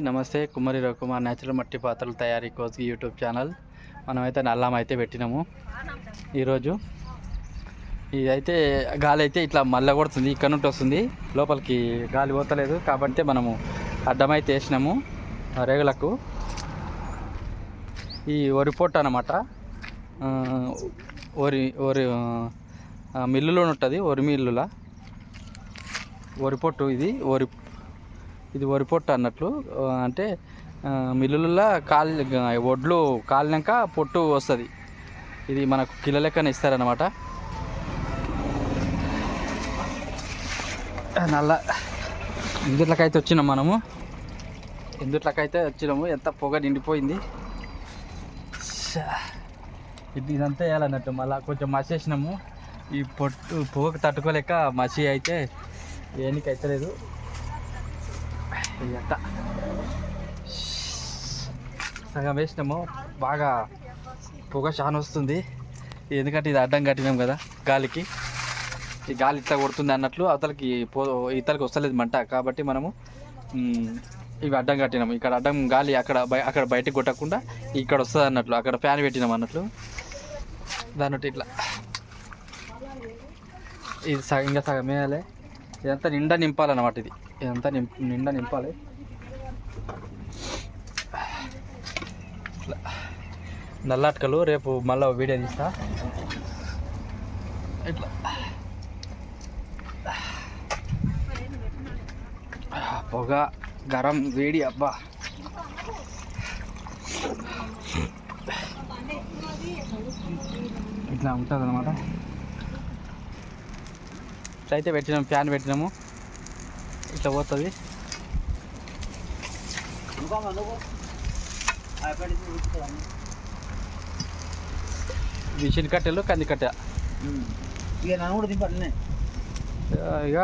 నమస్తే, కుమ్మరి రవికుమార్ న్యాచురల్ మట్టి పాత్రల తయారీ కోసం యూట్యూబ్ ఛానల్. మనమైతే నల్లాం అయితే పెట్టినాము ఈరోజు. ఇదైతే గాలి అయితే ఇట్లా మళ్ళీ కొడుతుంది, ఇక్కడ నుండి వస్తుంది, లోపలికి గాలి పోతలేదు కాబట్టి మనము అడ్డమైతే వేసినాము రేగులకు. ఈ వరి పొట్టు అన్నమాట, వరి మిల్లులో ఉంటుంది, వరి మిల్లుల వరి పొట్టు. ఇది వరి పొట్టు అన్నట్లు, అంటే మిల్లులలో వడ్లు కాలినాక పొట్టు వస్తుంది. ఇది మనకు కిలో లెక్కన ఇస్తారన్నమాట. నల్ల ఇందుట్లకైతే వచ్చినాము మనము, ఎంత పొగ నిండిపోయింది. ఇదంతా వేయాలన్నట్టు. మళ్ళీ కొంచెం మసి వేసినాము, ఈ పొగకు తట్టుకోలేక మసి అయితే ఏనికి అవుతలేదు. ఇదంతా సగం వేసినాము, బాగా పొగ చాలా వస్తుంది. ఎందుకంటే ఇది అడ్డం కట్టినాం కదా గాలికి, ఈ గాలి ఇట్లా కొడుతుంది అన్నట్లు, అవతలకి ఇతలకి వస్తలేదు మంట. కాబట్టి మనము ఇవి అడ్డం కట్టినాము. ఇక్కడ అడ్డం గాలి అక్కడ బయటకు కొట్టకుండా ఇక్కడ వస్తుంది అన్నట్లు, అక్కడ ఫ్యాన్ పెట్టినాం అన్నట్లు. దాన్ని ఇట్లా ఇది ఇంకా సగం వేయాలి. ఇదంతా నిండా నింపాలన్నమాట. ఇదంతా నిండా నింపాలి. నల్లాటకలు రేపు మళ్ళీ వీడియో తీస్తా. ఇట్లా పొగ, గరం, వేడి, అబ్బా. ఇట్లా ఉంటుంది అన్నమాట. ఇట్లయితే పెట్టినాము, ఫ్యాన్ పెట్టినాము, ఇట్లా పోతుంది. మిషన్ కట్టెలు, కంది కట్టె. ఇక నన్ను కూడా దింపాలి, ఇక